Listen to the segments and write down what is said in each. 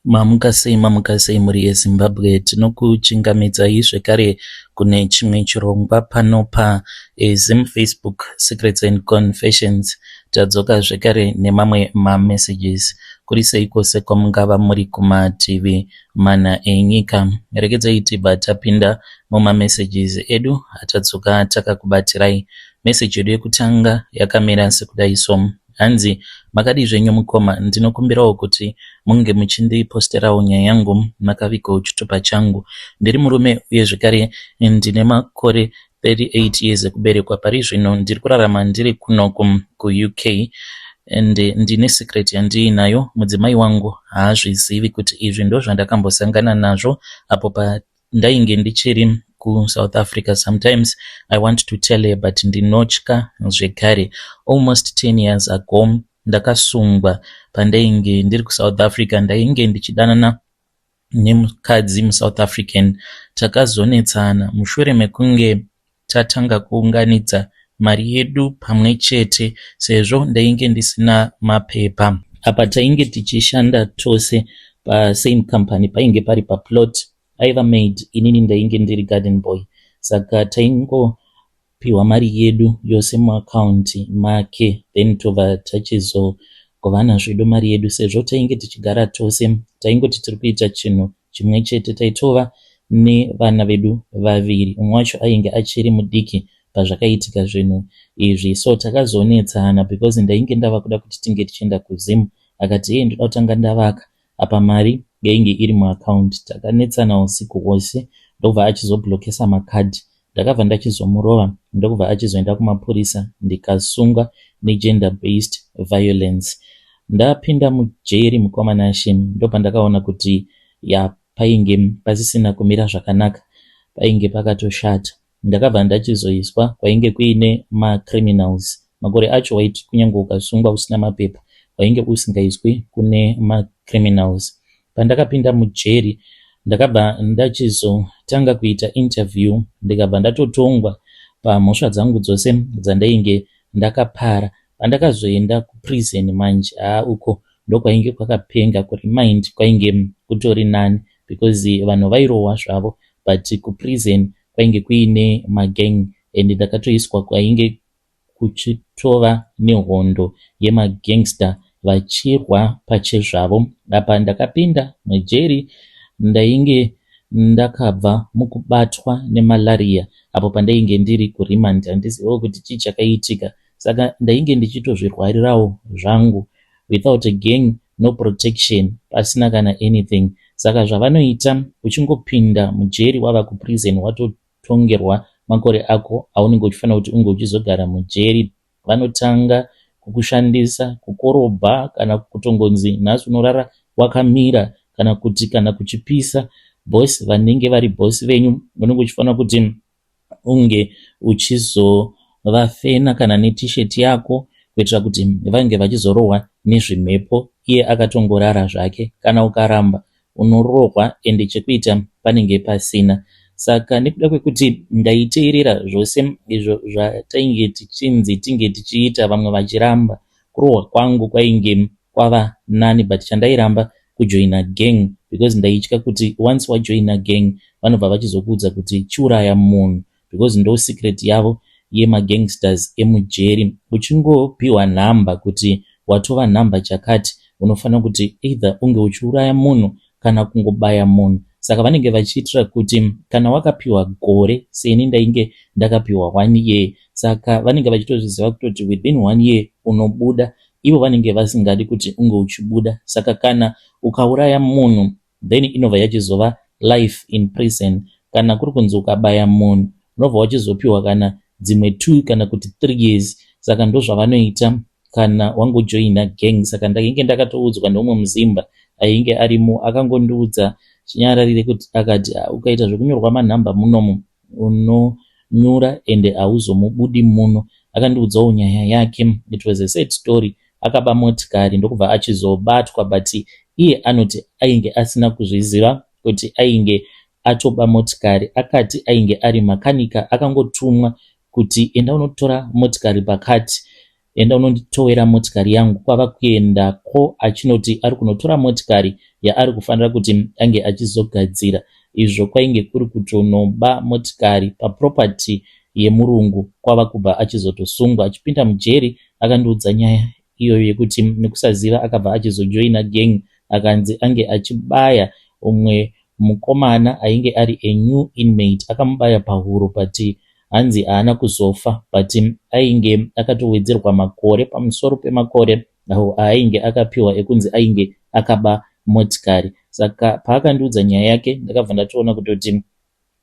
Mamukasei muri yeZimbabwe. Tinokuchingamidzai zvekare kune chimwe chirongwa pano paZim Facebook Secrets and Confessions. Tadzoka zvekare nemamwe mamessages. Kuri sei kwose kwamungava muri kumativi mana enyika. Regedzai tibva tapinda mumamessages edu atadzoka takakubatirai. Message yedu yekutanga yakamira sekudai so. Hanzi, makadi zvenyu mukoma, ndinokumbirawo kuti munge muchindiposterawo nyaya yangu makavikawo chitupa changu. Ndiri murume uye zvekare ndine makore 38 years ekuberekwa. Pari zvino ndiri kurarama ndiri kuno kuUK and ndine secret yandiinayo. Mudzimai wangu haazvizivi kuti izvi ndo zvandakambosangana nazvo apo pandainge ndichiri kuSouth Africa. Sometimes I want to tell her but ndinotya zvekare. Almost 10 years ago ndakasungwa pandainge ndiri kuSouth Africa. Ndainge ndichidanana nemukadzi muSouth African. Takazonetsana mushure mekunge tatanga kuunganidza mari yedu pamwe chete sezvo ndainge ndisina mapepa. Apa tainge tichishanda tose pasame company, painge pari paplot. Aiva maid, inini ndainge ndiri garden boy. Saka taingopiwa mari yedu yose muakaunti make, then tobva tachizogovana zvedu mari yedu sezvo tainge tichigara tose. Taingoti tiri kuita chinhu chimwe chete. Taitova nevana vedu vaviri, umwe wacho ainge achiri mudiki pazvakaitika zvinhu izvi. So takazonetsana because ndainge ndava kuda kuti tinge tichienda kuZim. Akati ndoda kutanga ndavaka apa mari yainge iri muakaunti. Takanetsana usiku hwose ndobva achizoblokesa makadhi. Ndakabva ndachizomurova ndokubva achizoenda kumapurisa ndikasungwa negender based violence. Ndapinda mujeri mukomana Shem ndopa ndakaona kuti painge pasisina kumira zvakanaka, painge pakatoshata. Ndakabva ndachizoiswa kwainge kuine macriminals. Makore acho waiti kunyange ukasungwa usina mapepa wainge usingaiswi kune macriminals. Pandakapinda mujeri ndakabva ndachizotanga kuita interview, ndikabva ndatotongwa pamhosva dzangu dzose dzandainge ndakapara. Pandakazoenda kuprison manje uko ndokwainge kwakapenga, kurimind kwainge kutori nani because vanhu vairohwa zvavo but kuprison kwainge kuine magang and ndakatoiswa kwainge kuchitova nehondo yemagangster vachirwa pachezvavo. Apa ndakapinda mujeri ndainge ndakabva mukubatwa nemalaria apo pandainge ndiri kurimand. Handizivo kuti chii chakaitika, saka ndainge ndichitozvirwarirawo zvangu without a gang, no protection, pasina kana anything. Saka zvavanoita uchingopinda mujeri wava kuprison watotongerwa makore ako aunenge uchifanira kuti unge uchizogara mujeri, vanotanga kukushandisa kukorobha kana kutongonzi nhasi unorara wakamira kana kuti kana kuchipisa boss vanenge vari boss venyu unenge uchifanira kuti unge uchizovafena kana net-shirt yako kuitira kuti vange vachizorohwa nezvimhepo, iye akatongorara zvake. Kana ukaramba unorohwa ende chekuita panenge pasina. Saka nekuda kwekuti ndaiteerera zvose izvo zvatainge tichinzi tinge tichiita vamwe vachiramba, kurohwa kwangu kwainge kwava nani, but chandairamba kujoina gang because ndaitya kuti once wajoina gang vanobva vachizokuudza kuti chiuraya munhu because ndo secret yavo yemagangsters emujeri. Uchingopiwa nhamba kuti watova nhamba chakati unofanira kuti either unge uchiuraya munhu kana kungobaya munhu. Saka vanenge vachiitira kuti kana wakapiwa gore, seni ndainge ndakapiwa 1 year, saka vanenge vachitozviziva kutoti within 1 year unobuda. Ivo vanenge vasingadi kuti unge uchibuda. Saka kana ukauraya munhu then inobva yachizova life in prison. Kana kuri kunzi ukabaya munhu unobva wachizopiwa kana dzimwe 2 kana kuti 3 years. Saka ndo zvavanoita kana wangojoina gang. Saka ndainge ndakatoudzwa neumwe muzimba ainge arimo, akangondiudza chinyararire kuti akati ukaita zvekunyorwa manhamba munomu unonyura ende hauzomubudi muno. Akandiudzawo nyaya yake, it was a sad story. Akaba motikari ndokubva achizobatwa but iye anoti ainge asina kuzviziva kuti ainge atoba motikari. Akati ainge ari makanika, akangotumwa kuti enda unotora motikari pakati enda unonditowera motikari yangu. Kwava kuendako achinoti ari kunotora motikari yaari kufanira kuti ange achizogadzira. Izvo kwainge kuri kutonoba motikari paproperty yemurungu. Kwava kubva achizotosungwa achipinda mujeri. Akandiudza nyaya iyoyo yekuti nekusaziva akabva achizojoina gang, akanzi ange achibaya umwe mukomana ainge ari a new inmate. Akamubaya pahuro but hanzi haana kuzofa but ainge akatowedzerwa makore pamusoro pemakore awo ainge akapiwa ekunzi ainge akaba motikari. Saka paakandiudza nyaya yake ndakabva ndatoona kutoti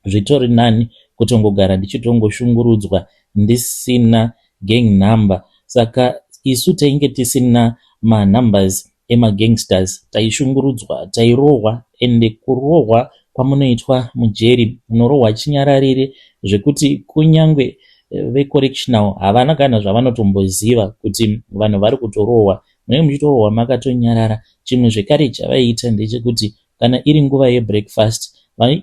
zvitori nani kutongogara ndichitongoshungurudzwa ndisina gang number. Saka isu tainge tisina manumbers emagangsters taishungurudzwa, tairohwa, ende kurohwa kwamunoitwa mujeri munorohwa chinyararire zvekuti kunyangwe vecorrectional havana kana zvavanotomboziva kuti vanhu vari kutorohwa. Munenge muchitorohwa makatonyarara. Chimwe zvekare chavaiita ndechekuti kana iri nguva yebreakfast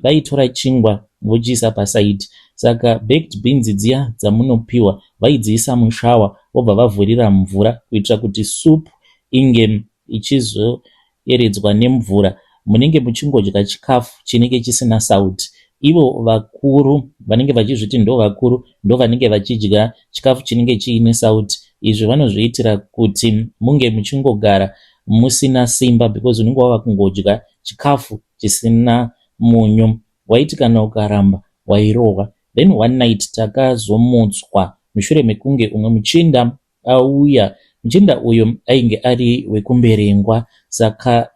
vaitora chingwa vochiisa pasaidi. Saka baked beans dziya dzamunopiwa vaidziisa mushawa vobva vavhurira mvura kuitira kuti soup inge ichizoeredzwa nemvura. Munenge muchingodya chikafu chinenge chisina sauti. Ivo vakuru vanenge vachizviti ndo vakuru ndo vanenge vachidya chikafu chinenge chiine sauti. Izvi vanozviitira kuti munge muchingogara musina simba because unenge wava kungodya chikafu chisina munyu. Waiti kana ukaramba wairohwa. Then one night takazomutswa mushure mekunge umwe muchinda auya. Muchinda uyo ainge ari wekumberengwa. Saka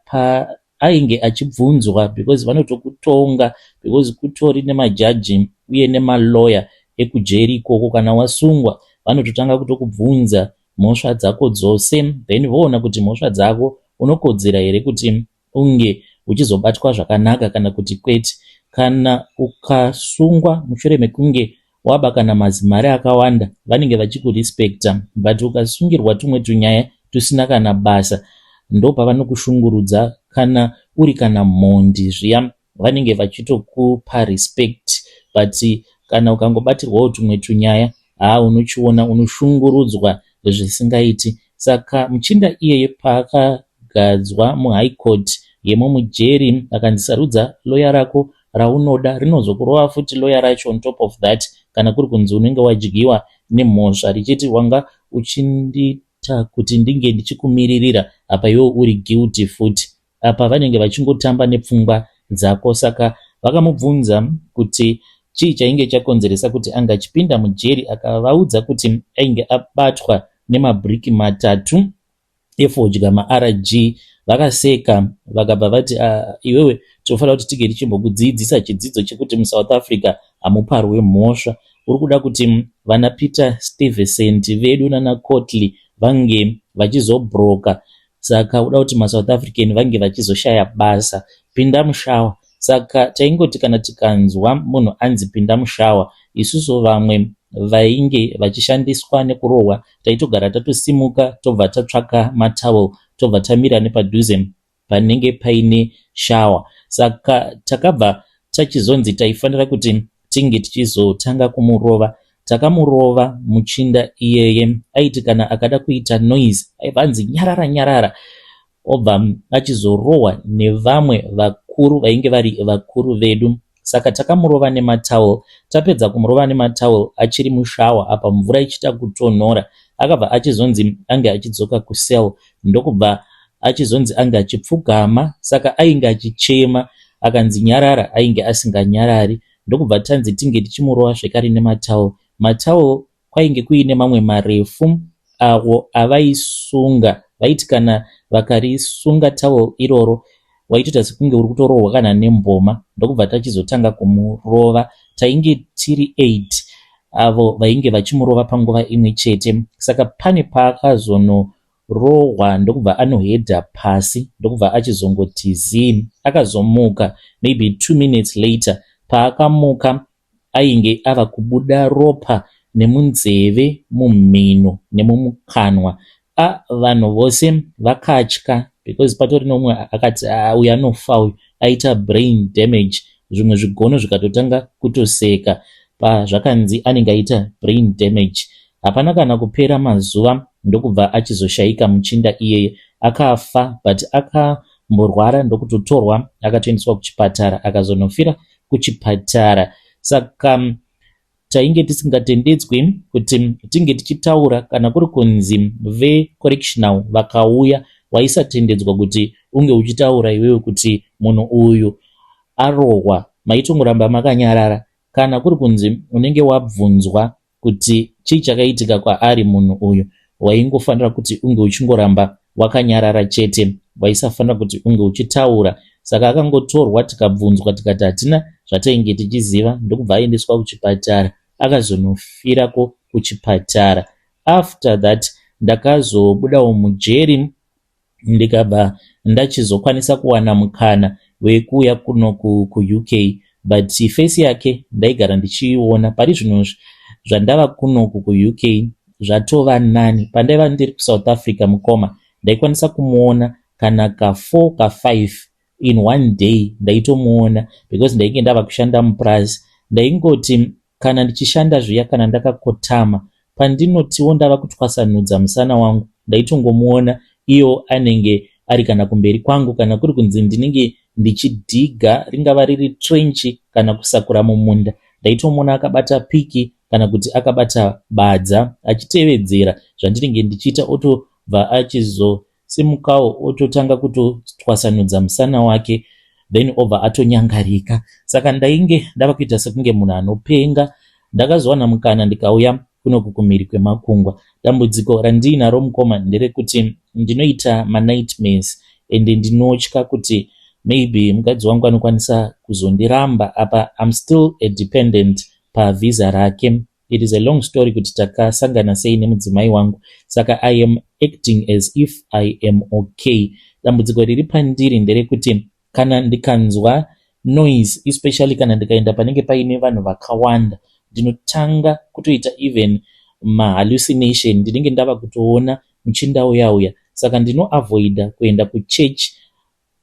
ainge achibvunzwa because vanotokutonga because kutori nemajaji uye nemalawyer ekujeri ikoko. Kana wasungwa vanototanga kutokubvunza mhosva dzako dzose, then voona kuti mhosva dzako unokodzera here kuti unge uchizobatwa zvakanaka kana kuti kwete. Kana ukasungwa mushure mekunge waba kana mazimari akawanda vanenge vachikurespekta, but ukasungirwa tumwe tunyaya tusina kana basa ndo pavanokushungurudza. Kana uri kana mhondi zviya vanenge vachitokupa respect, but kana ukangobatirwawo tumwe tunyaya unochiona unoshungurudzwa zvisingaiti. Saka muchinda iyeye paakagadzwa muhigh court yemumujeri akandisarudza lawyer rako raunoda, rinozokurova futi lawyer racho on top of that kana kuri kunzi unenge wadyiwa nemhosva richiti wanga uchindiita kuti ndinge ndichikumiririra apa iwe uri guilty futi. Apa vanenge vachingotamba nepfungwa dzako. Saka vakamubvunza kuti chii chainge chakonzeresa kuti anga achipinda mujeri. Akavaudza kuti ainge abatwa nemabhriki matatu efodya maRG. Vakaseka vakabva vati iwewe tofanira kuti tige tichimbokudzidzisa chidzidzo chekuti muSouth Africa hamuparwe mhosva. Uri kuda kuti vana Peter Stuyvesant vedu nana Cotley vange vachizobroka. Saka uda kuti maSouth African vange vachizoshaya basa. Pinda mushawa. Saka taingoti kana tikanzwa munhu anzi pinda mushawa, isusu vamwe vainge vachishandiswa nekurohwa taitogara tatosimuka tobva tatsvaka matawel tobva tamira nepadhuze panenge paine shawa. Saka takabva tachizonzi taifanira kuti tinge tichizotanga kumurova. Takamurova muchinda iyeye. Aiti kana akada kuita noise aivanzi nyarara nyarara obva achizorohwa nevamwe vakuru vainge vari vakuru vedu. Saka takamurova nematawel. Tapedza kumurova nematawel achiri mushawa apa mvura ichita kutonhora, akabva achizonzi ange achidzoka kusel. Ndokubva achizonzi ange achipfugama. Saka ainge achichema akanzi nyarara ainge asinganyarari. Ndokubva tanzi tinge tichimurova zvekare nematawel. Matawel kwainge kuine mamwe marefu awo avaisunga. Vaiti kana vakarisunga tawel iroro waitoita sekunge uri kutorohwa kana nemboma. Ndokubva tachizotanga kumurova. Tainge tiri 8 avo vainge vachimurova panguva imwe chete. Saka pane paakazonorohwa ndokubva anohedha pasi. Ndokubva achizongoti zii akazomuka maybe 2 minutes later. Paakamuka ainge ava kubuda ropa nemunzeve, mumhino nemumukanwa. Vanhu vose vakatya because patori nomwe akati uyu anofa, uyu aita brain damage. Zvimwe zvigono zvikatotanga kutoseka pazvakanzi anenge aita brain damage. Hapana kana kupera mazuva ndokubva achizoshaika muchinda iyeye. Akafa, but akamborwara ndokutotorwa akatoendeswa kuchipatara akazonofira kuchipatara. Saka tainge tisingatendedzwe kuti tinge tichitaura kana kuri kunzi vecorrectional vakauya waisatendedzwa kuti unge uchitaura iwewe kuti munhu uyu arohwa, maitongoramba makanyarara. Kana kuri kunzi unenge wabvunzwa kuti chii chakaitika kwaari munhu uyu, waingofanira kuti unge uchingoramba wakanyarara chete, waisafanira kuti unge uchitaura. Saka akangotorwa tikabvunzwa tikati hatina zvatainge tichiziva, ndokubva aendeswa kuchipatara akazonofirako kuchipatara. After that ndakazobudawo mujeri ndikabva ndachizokwanisa kuwana mukana wekuuya kuno kuUK, but face yake ndaigara ndichiiona. Pari zvino zvandava kunoku kuUK zvatova nani. Pandaiva ndiri kuSouth Africa mukoma ndaikwanisa kumuona kana ka4 ka5 in one day ndaitomuona, because ndainge ndava kushanda muPlaza. Ndaingoti kana ndichishanda zviya, kana ndakakotama, pandinotiwo ndava kutwasanudza musana wangu, ndaitongomuona iyo anenge ari kana kumberi kwangu, kana kuri kunzi ndinenge ndichidhiga ringava riri trenchi kana kusakura mumunda, ndaitomuona akabata piki kana kuti akabata badza achitevedzera zvandinenge ndichiita, otobva achizosimukawo ototanga kutotwasanudza musana wake, then obva atonyangarika. Saka ndainge ndava kuita sekunge munhu anopenga. Ndakazowana mukana ndikauya kunoku kumhiri kwemakungwa. Dambudziko randinaro mukoma nderekuti ndinoita manightmares ende ndinotya kuti maybe mukadzi wangu anokwanisa kuzondiramba apa. I'm still a dependent pavisa rake. It is a long story kuti takasangana sei nemudzimai wangu, saka I am acting as if I am okay. Dambudziko riri pandiri nderekuti kana ndikanzwa noise, especially kana ndikaenda panenge paine vanhu vakawanda, ndinotanga kutoita even mahallucination. Ndinenge ndava kutoona muchinda uya. Saka ndinoavoida kuenda kuchurch,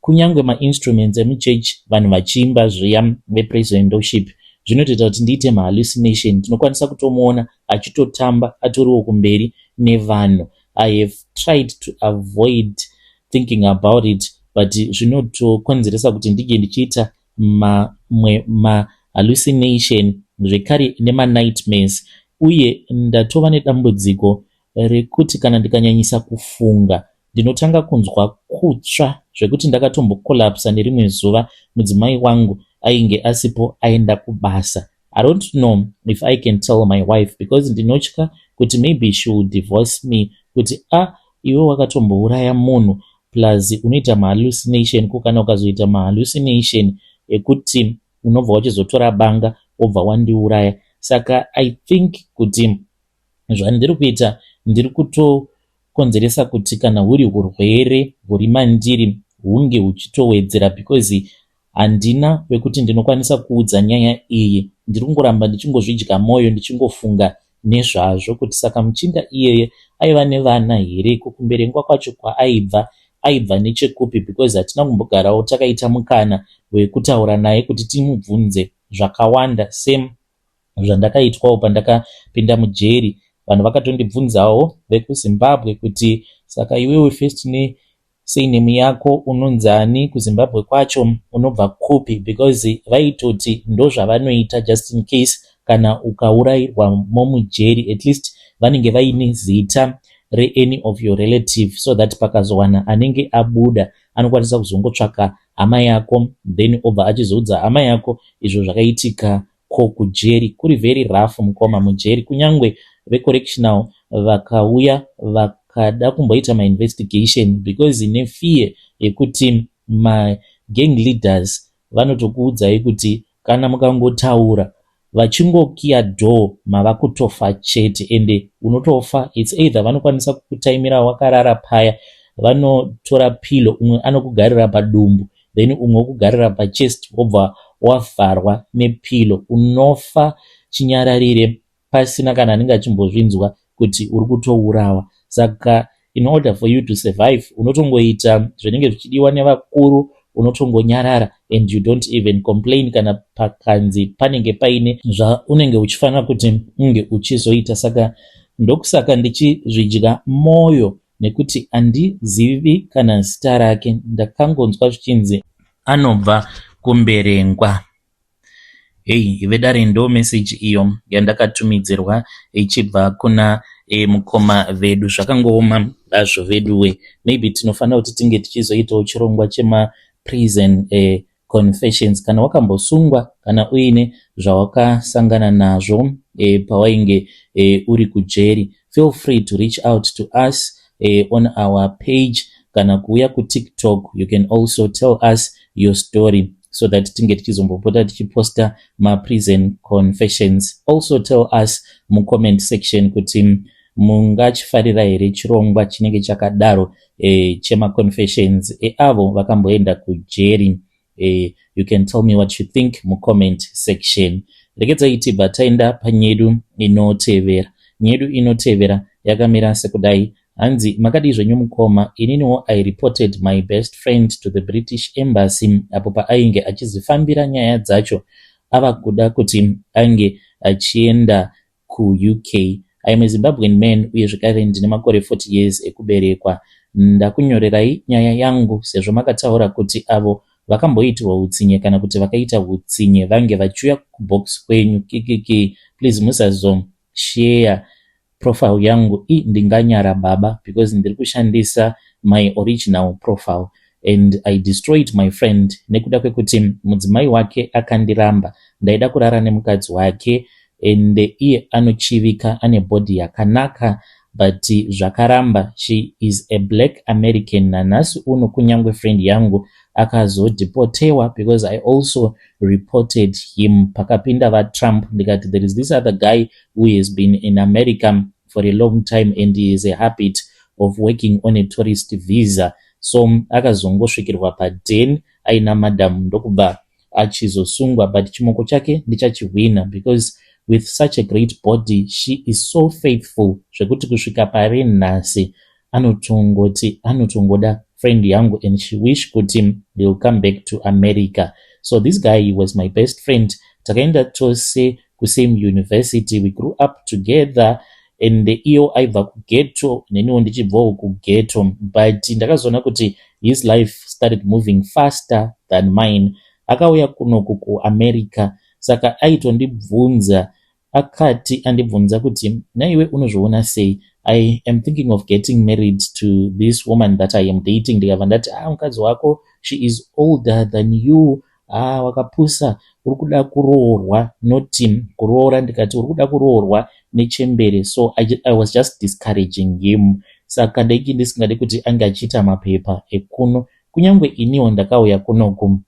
kunyange mainstruments emuchurch vanhu vachiimba zviya vepraise and worship zvinotoita kuti ndiite mahallucination. Ndinokwanisa kutomuona achitotamba atoriwo kumberi nevanhu. I have tried to avoid thinking about it, but zvinotokonzeresa kuti ndige ndichiita hallucination zvekare nemanightmares. Uye ndatova nedambudziko rekuti kana ndikanyanyisa kufunga ndinotanga kunzwa kutsva zvekuti ndakatombokolapsa nerimwe zuva mudzimai wangu ainge asipo aenda kubasa. I don't know if I can tell my wife, because ndinotya kuti maybe she will divorce me, kuti iwe wakatombouraya munhu plus unoita mahallucination, kana ukazoita mahallucination ekuti unobva wachizotora banga obva wandiuraya. Saka I think kuti zvandiri kuita ndiri kutokonzeresa kuti kana huri urwere huri mandiri hunge huchitowedzera, because handina wekuti ndinokwanisa kuudza nyaya iyi. Ndiri kungoramba ndichingozvidya mwoyo ndichingofunga nezvazvo kuti saka muchinda iyeye aiva nevana here, kukumberengwa kwacho kwaaibva nechekupi, because hatina kumbogarawo takaita mukana wekutaura naye kuti timubvunze zvakawanda, same zvandakaitwawo pandakapinda mujeri. Vanhu vakatondibvunzawo vekuZimbabwe kuti saka iwewe first surname yako unonzani, kuZimbabwe kwacho unobva kupi, because vaitoti ndo zvavanoita just in case kana ukaurayirwa mumujeri, at least vanenge vaine zita any of your relative, so that pakazowana anenge abuda anokwanisa kuzongotsvaka hama yako, then obva achizoudza hama yako izvo zvakaitika kujeri. Kuri very rough mukoma mujeri. Kunyange vecorrectional vakauya vakada kumboita mainvestigation, because ine fear yekuti gang leaders vanotokuudzai kuti kana mukangotaura vachingokiya door mava kutofa chete, ende unotofa. It's either vanokwanisa kukutaimira wakarara paya, vanotora pilo, umwe anokugarira padumbu, then umwe okugarira pachest, wobva wavharwa nepilo, unofa chinyararire pasina kana anenge achimbozvinzwa kuti uri kutourawa. Saka in order for you to survive unotongoita zvinenge zvichidiwa nevakuru, unotongonyarara and you don't even complain kana pakanzi panenge paine zvaunenge uchifanira kuti unge uchizoita. Saka ndokusaka ndichizvidya moyo nekuti handizivi kana zita rake. Ndakangonzwa zvichinzi anobva kumberengwa. Ive dare ndo meseji iyo yandakatumidzirwa ichibva kuna mukoma vedu. Zvakangooma hazvo veduwe, maybe tinofanira kuti tinge tichizoitawo chirongwa chema prison confessions. Kana wakambosungwa kana uine zvawakasangana nazvo pawainge uri kujeri, feel free to reach out to us on our page. Kana kuuya kuTikTok, you can also tell us your story so that tinge tichizombopota tichiposta ma-prison confessions. Also tell us mu-comment section kuti mungachifarira here chirongwa chinenge chakadaro chema-confessions eavo vakamboenda kujeri. You can tell me what you think mu-comment section. Rekedzai tibva taenda panyedu inotevera. Nyedu inotevera yakamira sekudai. Hanzi, makadi zvenyu mukoma, ininiwo I reported my best friend to the British Embassy apo paainge achizifambira nyaya dzacho ava kuda kuti ange achienda ku-UK. I am a Zimbabwean man uye zvekare ndine makore 40 years ekuberekwa. Ndakunyorerai nyaya yangu sezvo makataura kuti avo vakamboitirwa utsinye kana kuti vakaita utsinye vange vachiuya kubox kwenyu. Please musazoshare profile yangu ndinganyara baba, because ndiri kushandisa my original profile and I destroyed my friend nekuda kwekuti mudzimai wake akandiramba. Ndaida kurara nemukadzi wake and iye anochivika, ane body yakanaka, but zvakaramba. She is a black American. Nanhasi uno kunyangwe friend yangu akazodeportewa because I also reported him. Pakapinda vaTrump ndikati there is this other guy who has been in America for a long time and he has a habit of working on a tourist visa. So akazongosvikirwa pa10 aina madam ndokubva achizosungwa, but chimoko chake ndichachihwina because with such a great body she is so faithful zvekuti kusvika pari nhasi anotongoda friend yangu and she wish kuti they will come back to America. So this guy was my best friend. Takaenda tose kusame university, we grew up together and iyo aibva kughetto neniwo ndichibvawo kughetto, but ndakazoona kuti his life started moving faster than mine. Akauya kunoku kuAmerica, saka aitondibvunza, akati andibvunza kuti naiwe unozviona sei, I am thinking of getting married to this woman that I am dating. Ndikabva ndati mukadzi wako, she is older than you. Wakapusa, uri kuda kuroorwa, noti kuroora. Ndikati uri kuda kuroorwa nechembere. So I was just discouraging him. Saka ndaiki ndisingade kuti ange achiita mapepa ekuno. Kunyangwe iniwo ndakauya kunoku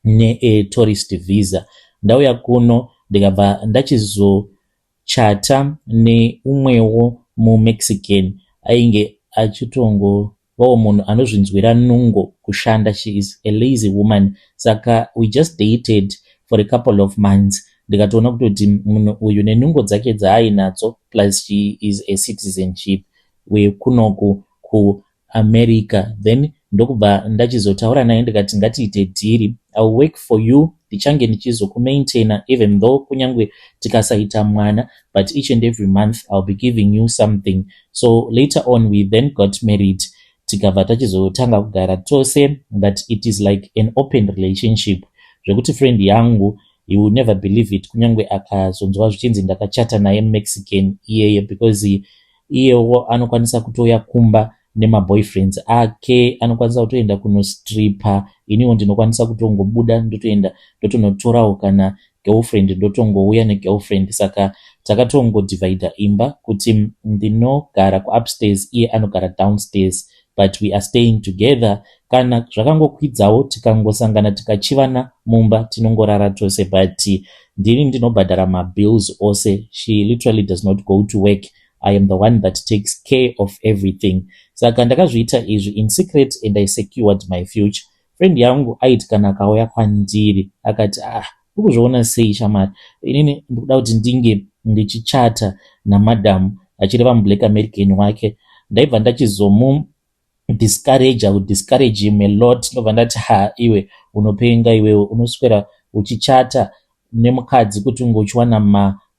ne-tourist visa. Ndauya kuno ndikabva ndachizochata neumwewo mu-Mexican ainge achitongovawo munhu anozvinzwira nungo kushanda. She is a lazy woman. Saka we just dated for a couple of months. Ndikatoona kutoti munhu uyu nenungo dzake dzaainadzo plus she is a citizenship wekunoku kuAmerica. Then ndokubva ndachizotaura naye ndikati ngatiite dhiri, I will work for you, ndichange ndichizokumaintaina even though kunyangwe tikasaita mwana, but each and every month I'll be giving you something. So later on we then got married. Tikabva tachizotanga kugara tose, but it is like an open relationship zvekuti friend yangu, you will never believe it, kunyangwe akazonzwa zvichinzi ndakachata naye Mexican iyeye, because iyewo anokwanisa kutoya kumba nemaboyfriends ake, anokwanisa kutoenda kunostripa, iniwo ndinokwanisa kutongobuda ndotoenda ndotonotorawo kana girlfriend ndotongouya negirlfriend. Saka takatongodivhaidha imba kuti ndinogara kuupstairs, iye anogara downstairs, but we are staying together. Kana zvakangokwidzawo tikangosangana tikachivana mumba tinongorara tose, but ndini ndinobhadhara mabills ose. She literally does not go to work. I am the one that takes care of everything. Saka ndakazviita izvi in secret and I secured my future. Friend yangu aiti kana akauya kwandiri akati ukuzviona sei shamari, inini ndikuda kuti ndinge ndichichata namadam achireva mublack American wake. Ndaibva ndachizomu discourage, I would discourage him a lot. Ndobva ndati iwe unopenga, iwewe unoswera uchichata nemukadzi kuti ungochiwana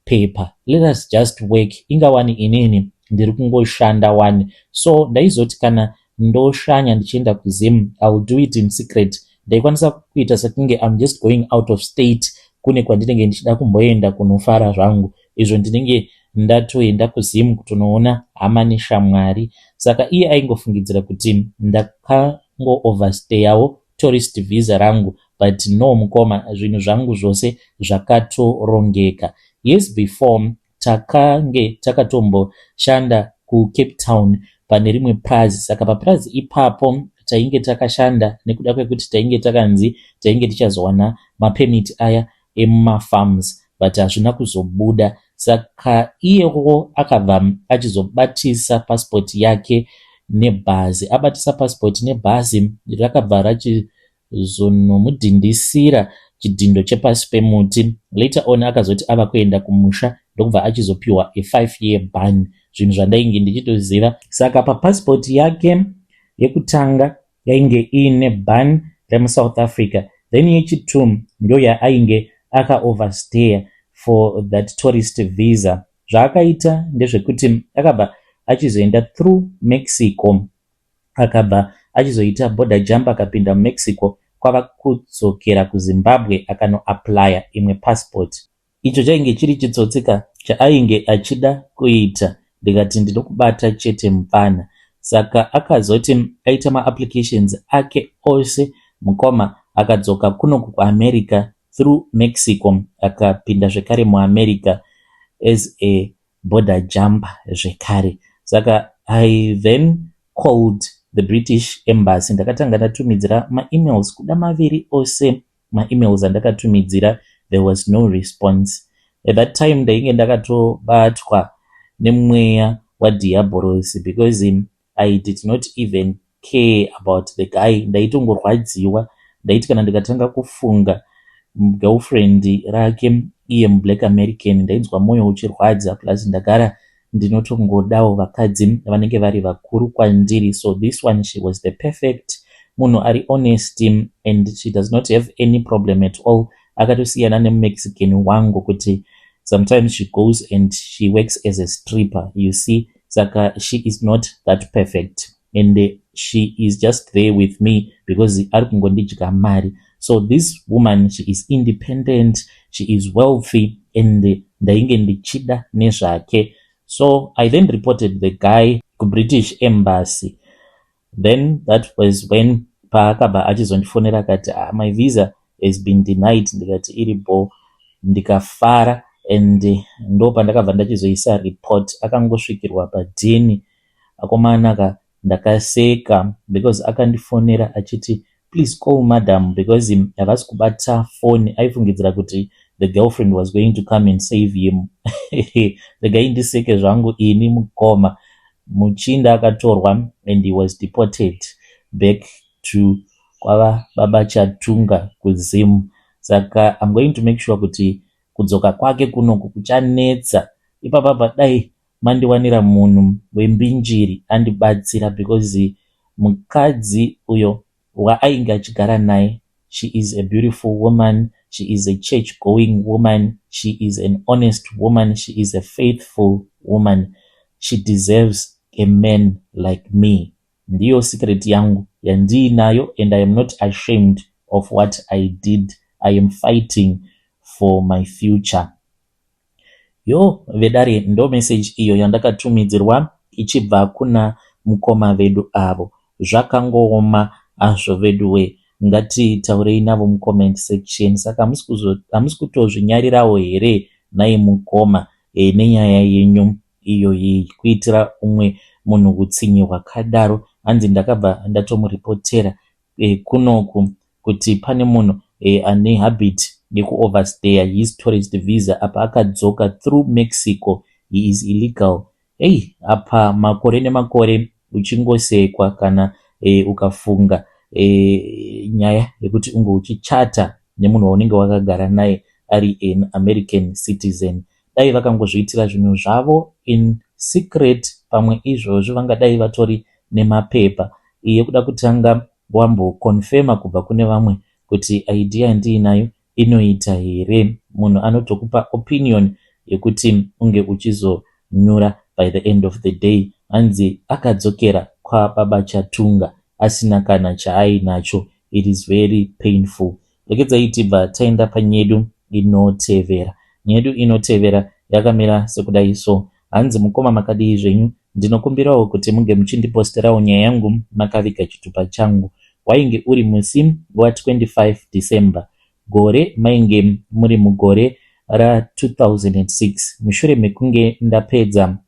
paper. Let us just work. Ingawani inini ndiri kungoshanda wani. So ndaizoti kana ndoshanya ndichienda kuZim, I will do it in secret. Ndaikwanisa kuita sekunge I'm just going out of state, kune kwandinenge ndichida kumboenda kunofara zvangu. Izvo ndinenge ndatoenda kuZim kutonoona hama neshamwari. Saka iye aingofungidzira kuti ndakango overstayawo tourist visa rangu, but no mukoma, zvinhu zvangu zvose zvakatorongeka. Years before takange takatomboshanda kuCape Town pane rimwe prazi. Saka paprazi ipapo tainge takashanda nekuda kwekuti tainge takanzi tainge tichazowana mapemiti aya emumafarms, but hazvina kuzobuda. Saka iyewo akabva achizobatisa passport yake nebhazi. Abatisa passport nebhazi rakabva rachizonomudhindisira chidhindo chepasi pemuti. Later on akazoti ava kuenda kumusha ndokubva achizopiwa a5-year ban, zvinhu zvandainge ndichitoziva. Saka papassport yake yekutanga yainge iine ban remuSouth Africa, then yechitu ndo yaainge akaoverstay for that tourist visa. Zvaakaita ndezvekuti akabva achizoenda through Mexico, akabva achizoita border jump akapinda muMexico, kwava kudzokera kuZimbabwe akanoaplya imwe passport. Icho chainge chiri chitsotsika chaainge achida kuita, ndikati ndinokubata chete mupana. Saka akazoti aita maapplications ake ose, mukoma akadzoka kunoku kuAmerica through Mexico, akapinda zvekare muAmerica as a border jumper zvekare. Saka I then called the British Embassy. Ndakatanga ndatumidzira ma-emails kuda maviri ose. Ma-emails andakatumidzira, there was no response. At that time ndainge ndakatobatwa nemweya wadiabolos, because I did not even care about the guy. Ndaitongorwadziwa. Ndaiti kana ndikatanga kufunga girlfriend rake iye muBlack American, ndainzwa mwoyo uchirwadza, plus ndagara ndinotongodawo vakadzi vanenge vari vakuru kwandiri. So this one, she was the perfect munhu ari honest, and she does not have any problem at all. Akatosiyana nemuMexican wangu kuti sometimes she goes and she works as a stripper, you see. Saka she is not that perfect, and she is just there with me because ari kungondidya mari. So this woman, she is independent, she is wealthy, and ndainge ndichida nezvake. So I then reported the guy to British Embassy. Then that was when paakabva achizondifonera akati my visa has been denied. Ndikati iripo, ndikafara, and ndo pandakabva ndachizoisa report. Akangosvikirwa padhini akomanaka, ndakaseka because akandifonera achiti please call madam, because havasi kubata phone. Aifungidzira kuti the girlfriend was going to come and save him. Regai ndiseke zvangu ini mukoma. Muchinda akatorwa and he was deported back to kwava baba chatunga kuZim. Saka I'm going to make sure kuti kudzoka kwake kunoku kuchanetsa. Ipapa padai mandiwanira munhu wembinjiri andibatsira, because mukadzi uyo waainge achigara naye, she is a beautiful woman, she is a church going woman, she is an honest woman, she is a faithful woman. She deserves a man like me. Ndiyo secret yangu yandiinayo, and I am not ashamed of what I did. I am fighting for my future. Yo vedare, ndo message iyo yandakatumidzirwa ichibva kuna mukoma vedu avo. Zvakangooma azvo veduwe, ngatitaurei navo mucomment section. Saka hamusi kutozvinyarirawo here nai mukoma nenyaya yenyu iyoyi, kuitira umwe munhu utsinye hwakadaro. Hanzi ndakabva ndatomuripotera kunoku kuti pane munhu ane habit yekuoverstaya his tourist visa. Apa akadzoka through Mexico, he is illegal. Apa makore nemakore uchingosekwa kana ukafunga nyaya yekuti unge uchichata nemunhu waunenge wakagara naye ari an American citizen. Dai vakangozviitira zvinhu zvavo in secret, pamwe izvozvo vangadai vatori nemapepa. Iye kuda kutanga wambokonfirma kubva kune vamwe kuti idea ndiinayo inoita here. Munhu anotokupa opinion yekuti unge uchizonyora by the end of the day. Hanzi akadzokera kwababa Chatunga asina kana chaainacho. It is very painful. Rekedzai tibva taenda panyedu inotevera. Nyedu inotevera yakamira sekudai so. Hanzi mukoma makadii zvenyu, ndinokumbirawo kuti munge muchindiposterawo nyaya yangu makaviga chitupa changu. Wainge uri musi wa 25 December, gore mainge muri mugore ra 2006, mushure mekunge ndapedza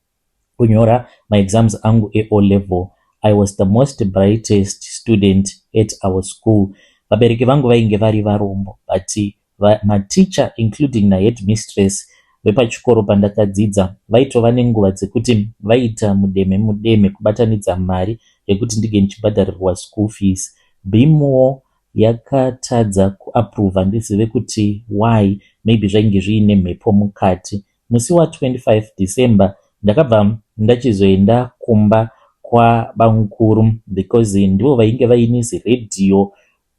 kunyora maexams angu O level. I was the most brightest student at our school. Vabereki vangu vainge vari varombo, but maticha including na headmistress vepachikoro pandakadzidza vaitova nenguva dzekuti vaita mudeme kubatanidza mari yekuti ndige ndichibhadharirwa school fees. Bimwo yakatadza kuapprova ndizive kuti why, maybe zvainge zviine mhepo mukati. Musi wa 25 December ndakabva ndachizoenda kumba kwabamukuru because ndivo vainge vaine ziredhiyo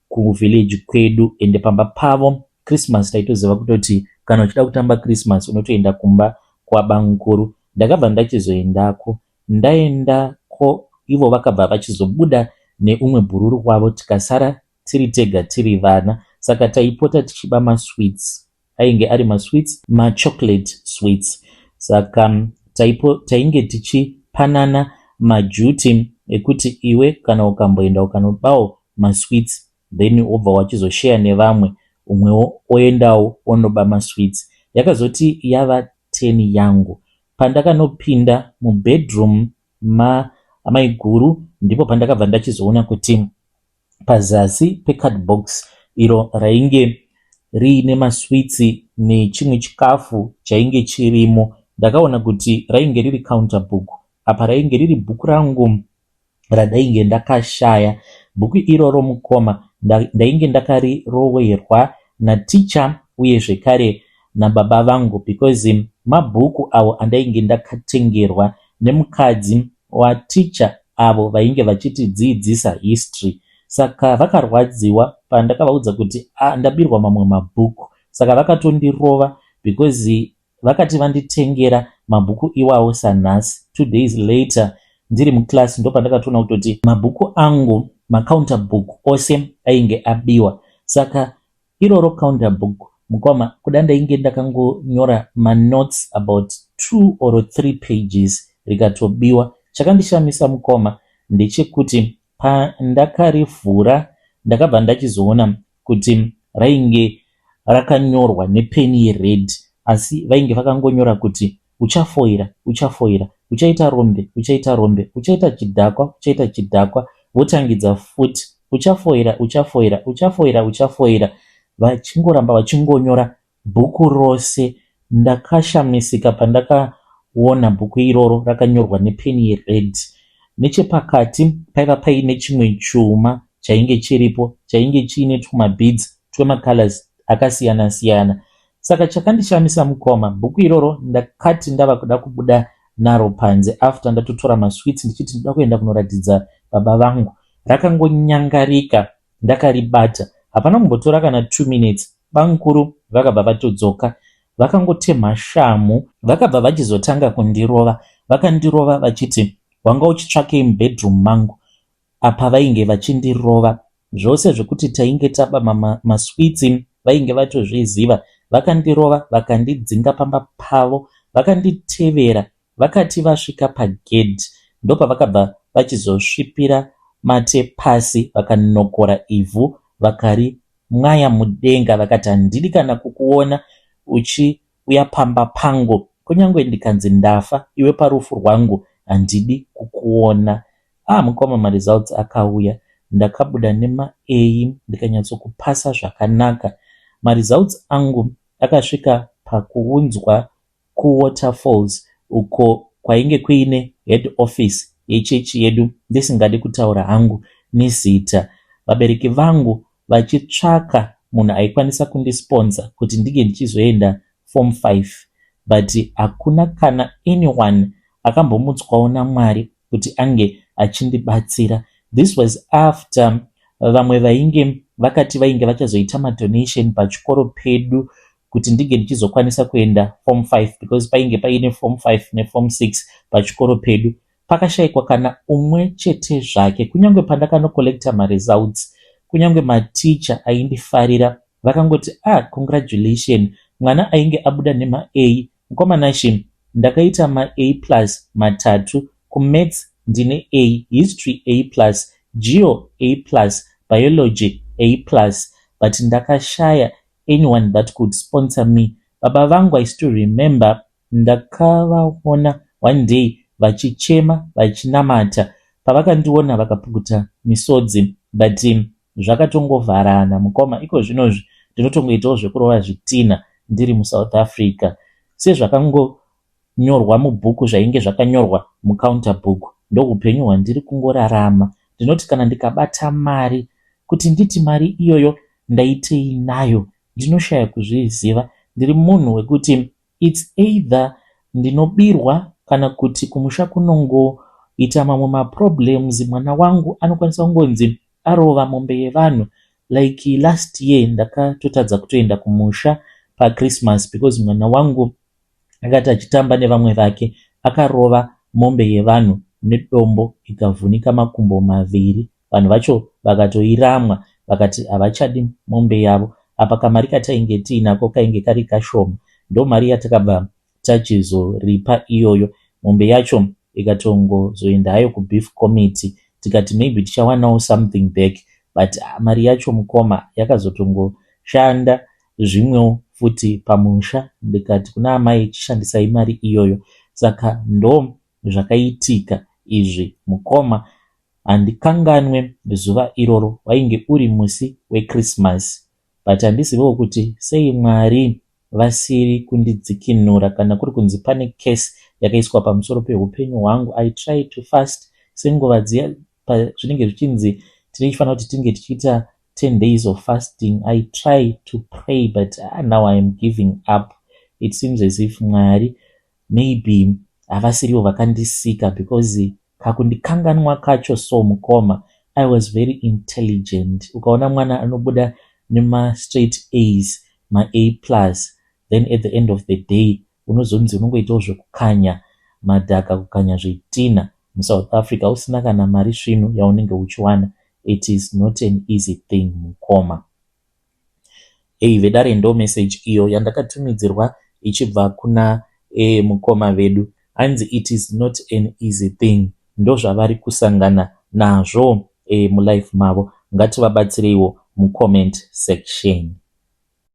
kuvillage kwedu, ende pamba pavo Christmas taitoziva kutoti kana uchida kutamba Christmas unotoenda kumba kwabamukuru. Ndakabva ndachizoendako. Ndaendako ivo vakabva vachizobuda neumwe bhururu wavo, tikasara tiri tega tiri vana. Saka taipota tichiba masweets, ainge ari masweets, machocolate sweets. Saka tainge tichipanana majuti ekuti iwe kana ukamboenda ukanobawo masweets then obva wachizoshare nevamwe, umwewo oendawo onoba masweets. Yakazoti yava 10 yangu. Pandakanopinda mubedroom maiguru ndipo pandakabva ndachizoona kuti pazasi pecardbox iro rainge riine masweets nechimwe chikafu chainge chirimo, ndakaona kuti rainge riri counterbook. Apa rainge riri bhuku rangu radainge ndakashaya. Bhuku iroro mukoma ndainge ndakariroverwa naticha uye zvekare nababa vangu because mabhuku avo andainge ndakatengerwa nemukadzi waticha avo vainge vachitidzidzisa history. Saka vakarwadziwa pandakavaudza kuti ndabirwa mamwe mabhuku. Saka vakatondirova because vakati vanditengera mabhuku iwawo sanhasi. 2 days later ndiri muclass ndo pandakatoona kutoti mabhuku angu macounterbook ose ainge abiwa. Saka iroro counterbook mukoma kuda ndainge ndakangonyora manotes about 2 or 3 pages rikatobiwa. Chakandishamisa mukoma ndechekuti pandakarivhura ndakabva ndachizoona kuti rainge rakanyorwa nepeni yered, asi vainge vakangonyora kuti uchafoira, uchafoira, uchaita rombe, uchaita rombe, uchaita chidhakwa, uchaita chidhakwa, votangidza futi, uchafoira, uchafoira, uchafoira, uchafoira, vachingoramba vachingonyora bhuku rose. Ndakashamisika pandakaona bhuku iroro rakanyorwa nepeni yered. Nechepakati paiva paine chimwe chuma chainge chiripo, chainge chiine tumabeads twemacolors akasiyana siyana. Saka chakandishamisa mukoma, bhuku iroro ndakati ndava kuda kubuda naro panze after ndatotora masweets ndichiti ndida kuenda kunoratidza baba vangu. Rakangonyangarika, ndakaribata. Hapana kumbotora kana 2 minutes bamukuru vakabva vatodzoka. Vakangotema shamu, vakabva vachizotanga kundirova. Vakandirova vachiti wanga uchitsvakei mubedroom mangu. Apa vainge vachindirova zvose zvekuti tainge taba masweets vainge vatozviziva. Vakandirova vakandidzinga pamba pavo, vakanditevera. Vakati vasvika pagedhi ndopa vakabva vachizosvipira mate pasi, vakanokora ivhu, vakarimwaya mudenga. Vakati handidi kana kukuona uchiuya pamba pangu, kunyange ndikanzi ndafa iwe parufu rwangu handidi kukuona. Mukoma maresults akauya. Ndakabuda nema-A, ndikanyatsokupasa zvakanaka. Maresults angu akasvika pakuunzwa kuWaterfalls, uko kwainge kuine head office yechechi yedu, ndisingadi kutaura hangu nezita. Vabereki vangu vachitsvaka munhu aikwanisa kundisponsa kuti ndige ndichizoenda form 5, but hakuna kana anyone akambomutswawo naMwari kuti ange achindibatsira. This was after vamwe vainge vakati vainge vachazoita madonation pachikoro pedu kuti ndige ndichizokwanisa kuenda form 5 because painge paine form 5 neform 6 pachikoro pedu. Pakashayikwa kana umwe chete zvake, kunyange pandakanokolekta maresults, kunyange maticha aindifarira vakangoti congratulation, mwana ainge abuda nema-A. Mukomanashi ndakaita ma-A+ matatu, kumaths ndine A, history A+, geo A+, biology A+, but ndakashaya anyone that could sponsor me. Baba vangu, I still remember, ndakavaona one day vachichema vachinamata, pavakandiona vakapukuta misodzi, but zvakatongovharana mukoma. Iko zvinozvi ndinotongoitawo zvekurova zvitina ndiri muSouth Africa, sezvakangonyorwa mubhuku zvainge zvakanyorwa mucounterbook, ndohupenyu hwandiri kungorarama. Ndinoti kana ndikabata mari, kuti nditi mari iyoyo ndaitei nayo, ndinoshaya kuzviziva. Ndiri munhu wekuti it's either ndinobirwa kana kuti kumusha kunongoita mamwe maproblems. Mwana wangu anokwanisa kungonzi arova mombe yevanhu. Like last year ndakatotadza kutoenda kumusha paChristmas because mwana wangu akati achitamba nevamwe vake akarova mombe yevanhu nedombo ikavhunika makumbo maviri. Vanhu vacho vakatoiramwa vakati havachadi mombe yavo. Apa kamari katainge tiinako kainge kari kashoma, ndo mari yatakabva tachizoripa iyoyo. Mombe yacho ikatongozoenda hayo kubeef committee, tikati maybe tichawanawo something back, but mari yacho mukoma yakazotongoshanda zvimwewo futi pamusha. Ndikati kuna amai, chishandisai mari iyoyo. Saka ndo zvakaitika izvi mukoma. Handikanganwe zuva iroro, wainge uri musi weChristmas, but handizivewo kuti sei Mwari vasiri kundidzikinura kana kuri kunzi pane case yakaiswa pamusoro peupenyu hwangu. I try to fast senguva dziya zvinenge zvichinzi tinofanira kuti tinge tichiita 10 days of fasting. I try to pray, but now I am giving up. It seems as if Mwari maybe havasiriwo vakandisika, because kakundikanganwa kacho so mukoma. I was very intelligent. Ukaona mwana anobuda nema straight A's, ma-A+, then at the end of the day unozonzi unongoitawo zvekukanya madhaka, kukanya zvitina muSouth Africa usina kana mari svino yaunenge uchiwana. It is not an easy thing mukoma. Vedare ndo message iyo yandakatumidzirwa ichibva kuna mukoma vedu. Hanzi it is not an easy thing. Ndo zvavari kusangana nazvo mulife mavo. Ngativabatsireiwo mucomment section.